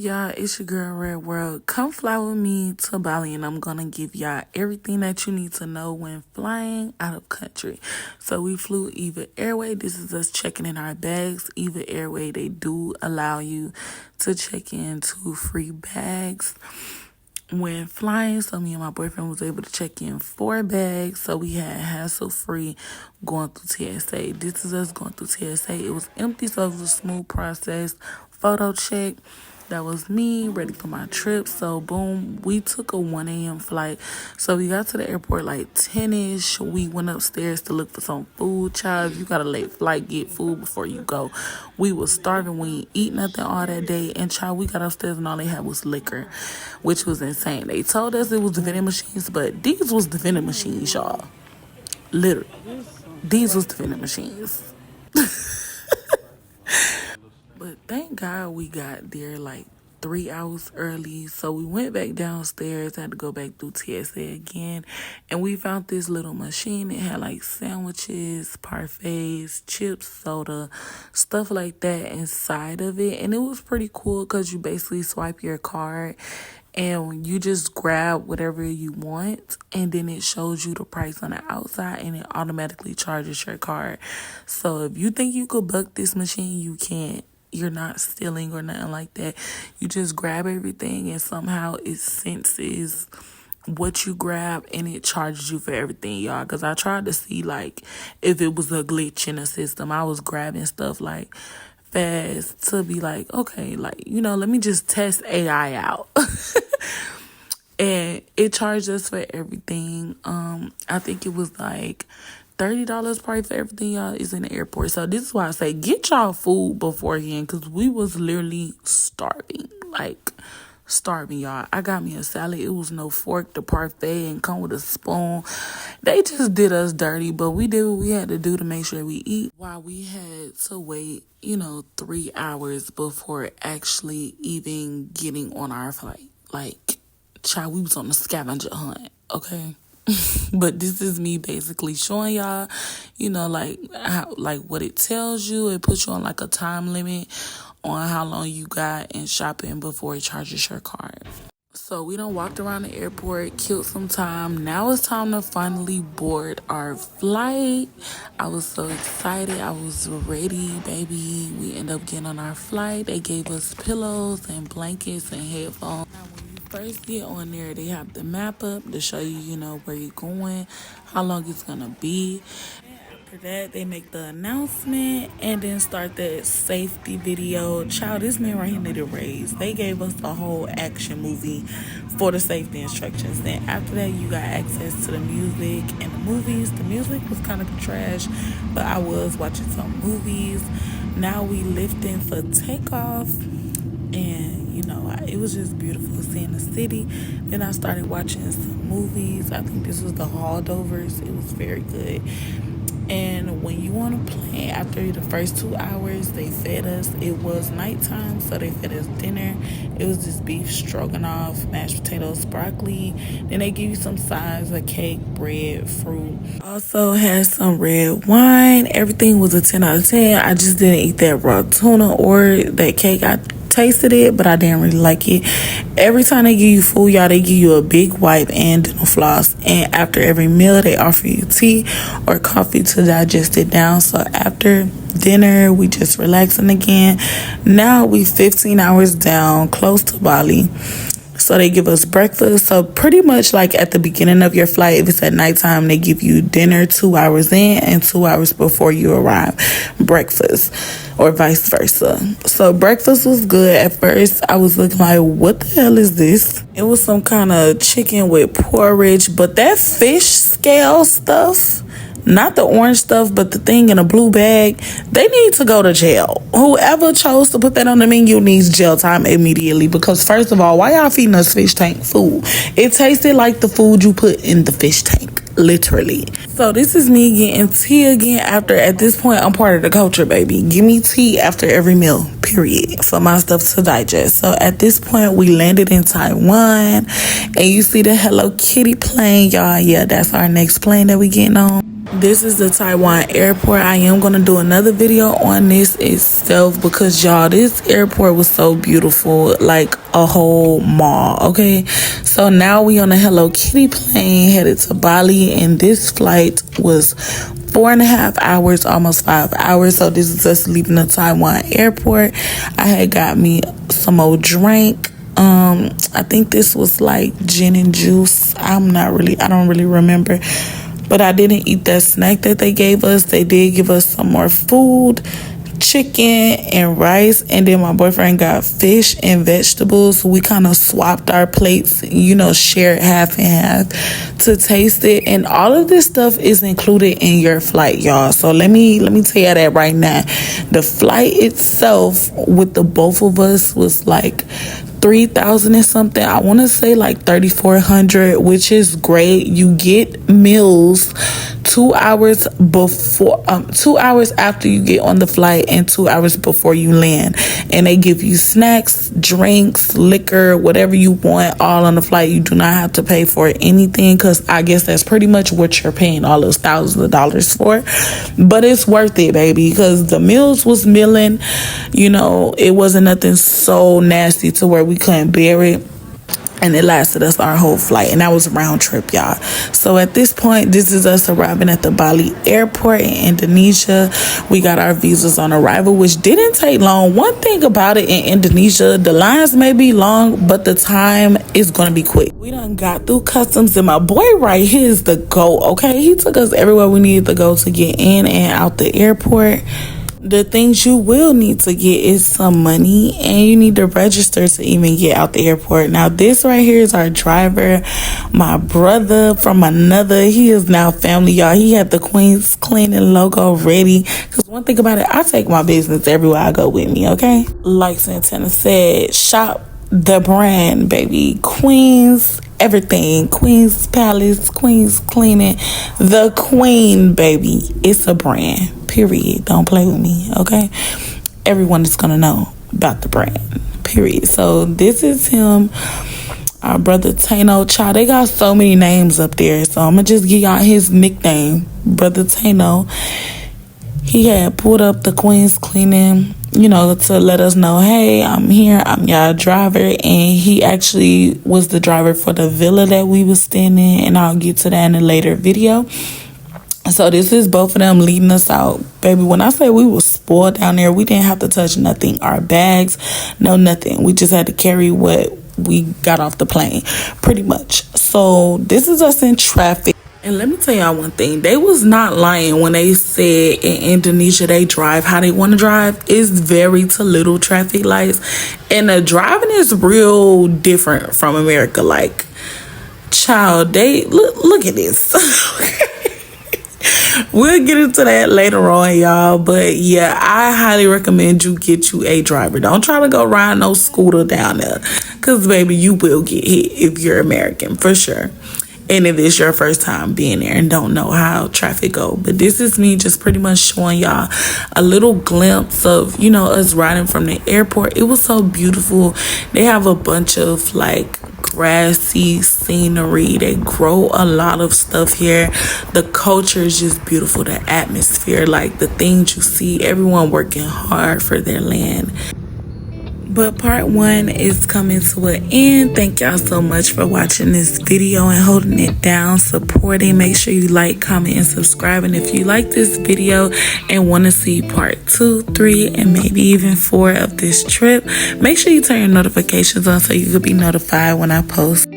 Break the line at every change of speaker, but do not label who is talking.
y'all? It's your girl Red World. Come fly with me to Bali and I'm gonna give y'all everything that you need to know when flying out of country. So we flew Eva Airway. This is us checking in our bags. Eva Airway, they do allow you to check in 2 free bags when flying. So me and my boyfriend was able to check in 4 bags, so we had hassle free going through TSA. This is us going through TSA. It was empty, so it was a smooth process. Photo check, that was me ready for my trip. So boom, we took a 1 a.m. flight. So we got to the airport like 10ish. We went upstairs to look for some food. Child, you got a late flight, get food before you go. We was starving. We ain't eat nothing all that day. And child, we got upstairs and all they had was liquor, which was insane. They told us it was the vending machines, but these was the vending machines, y'all. Literally, these was the vending machines. But thank God we got there like 3 hours early. So we went back downstairs, had to go back through TSA again. And we found this little machine. It had like sandwiches, parfaits, chips, soda, stuff like that inside of it. And it was pretty cool because you basically swipe your card and you just grab whatever you want, and then it shows you the price on the outside and it automatically charges your card. So if you think you could buck this machine, you can't. You're not stealing or nothing like that. You just grab everything and somehow it senses what you grab and it charges you for everything, y'all. Because I tried to see like if it was a glitch in the system. I was grabbing stuff like fast to be like, okay, like, let me just test AI out. And it charged us for everything. I think it was like $30 probably for everything, y'all, is in the airport. So this is why I say get y'all food beforehand, because we was literally starving, y'all. I got me a salad. It was no fork, the parfait, and come with a spoon. They just did us dirty, but we did what we had to do to make sure we eat, while we had to wait 3 hours before actually even getting on our flight. Like, child, we was on a scavenger hunt, okay? But this is me basically showing y'all, what it tells you. It puts you on like a time limit on how long you got in shopping before it charges your card. So we done walked around the airport, killed some time. Now it's time to finally board our flight. I was so excited. I was ready, baby. We ended up getting on our flight. They gave us pillows and blankets and headphones. First get on there, they have the map up to show you, where you're going, how long it's going to be. After that, they make the announcement and then start the safety video. Child, this man right here need a raise. They gave us a whole action movie for the safety instructions. Then after that, you got access to the music and the movies. The music was kind of trash, but I was watching some movies. Now we lifting for takeoff. And, it was just beautiful seeing the city. Then I started watching some movies. I think this was the Holdovers. It was very good. And when you on a plane, after the first 2 hours, they fed us. It was nighttime, so they fed us dinner. It was this beef stroganoff, mashed potatoes, broccoli. Then they give you some sides of cake, bread, fruit. Also had some red wine. Everything was a 10 out of 10. I just didn't eat that raw tuna or that cake. I tasted it, but I didn't really like it. Every time they give you food, y'all, they give you a big wipe and dental floss. And after every meal, they offer you tea or coffee to digest it down. So after dinner, we just relaxing again. Now we 15 hours down, close to Bali. So they give us breakfast. So pretty much like at the beginning of your flight, if it's at nighttime, they give you dinner 2 hours in and 2 hours before you arrive, breakfast, or vice versa. So breakfast was good. At first, I was looking like, what the hell is this? It was some kind of chicken with porridge, but that fish scale stuff, not the orange stuff, but the thing in a blue bag, they need to go to jail. Whoever chose to put that on the menu needs jail time immediately, because first of all, why y'all feeding us fish tank food? It tasted like the food you put in the fish tank, literally. So this is me getting tea again after, at this point, I'm part of the culture, baby. Give me tea after every meal, period, for my stuff to digest. So at this point, we landed in Taiwan, and you see the Hello Kitty plane, y'all. Yeah, that's our next plane that we getting on. This is the Taiwan airport. I am going to do another video on this itself because y'all, this airport was so beautiful, like a whole mall. Okay, so now we on a Hello Kitty plane headed to Bali, and this flight was 4.5 hours, almost 5 hours. So this is us leaving the Taiwan airport. I had got me some more drink. I think this was like gin and juice. I don't really remember. But I didn't eat that snack that they gave us. They did give us some more food, chicken and rice, and then my boyfriend got fish and vegetables. We kind of swapped our plates, shared half and half to taste it. And all of this stuff is included in your flight, y'all. So let me tell you that right now. The flight itself with the both of us was like 3,000 and something. I want to say like 3,400, which is great. You get meals 2 hours before, 2 hours after you get on the flight and 2 hours before you land. And they give you snacks, drinks, liquor, whatever you want, all on the flight. You do not have to pay for anything, because I guess that's pretty much what you're paying all those thousands of dollars for. But it's worth it, baby, because the meals was milling. It wasn't nothing so nasty to where we couldn't bear it. And it lasted us our whole flight. And that was a round trip, y'all. So at this point, this is us arriving at the Bali airport in Indonesia. We got our visas on arrival, which didn't take long. One thing about it in Indonesia, the lines may be long, but the time is going to be quick. We done got through customs, and my boy right here is the GOAT, okay? He took us everywhere we needed to go to get in and out the airport. The things you will need to get is some money, and you need to register to even get out the airport. Now, this right here is our driver, my brother from another. He is now family, y'all. He had the Queen's Cleaning logo ready, because one thing about it, I take my business everywhere I go with me, okay? Like Santana said, shop the brand, baby. Queen's everything. Queen's Palace, Queen's Cleaning, the Queen, baby. It's a brand. Period. Don't play with me, okay? Everyone is gonna know about the brand. Period. So this is him, our brother Tano. Child, they got so many names up there, so I'm gonna just give y'all his nickname, Brother Tano. He had pulled up the Queen's Cleaning, to let us know, hey, I'm here, I'm y'all driver. And he actually was the driver for the villa that we was staying in, and I'll get to that in a later video. So this is both of them leading us out. Baby, when I say we were spoiled down there, we didn't have to touch nothing. Our bags, no nothing. We just had to carry what we got off the plane, pretty much. So this is us in traffic. And let me tell y'all one thing. They was not lying when they said in Indonesia they drive how they want to drive. It's very to little traffic lights. And the driving is real different from America. Like, child, they look at this. We'll get into that later on, y'all. But yeah, I highly recommend you get you a driver. Don't try to go ride no scooter down there, because baby, you will get hit if you're American, for sure. And if it's your first time being there and don't know how traffic go. But this is me just pretty much showing y'all a little glimpse of, us riding from the airport. It was so beautiful. They have a bunch of like grassy scenery. They grow a lot of stuff here. The culture is just beautiful. The atmosphere, like the things you see, everyone working hard for their land. But part 1 is coming to an end. Thank y'all so much for watching this video and holding it down, supporting. Make sure you like, comment, and subscribe. And if you like this video and want to see part 2, 3, and maybe even 4 of this trip, make sure you turn your notifications on so you could be notified when I post.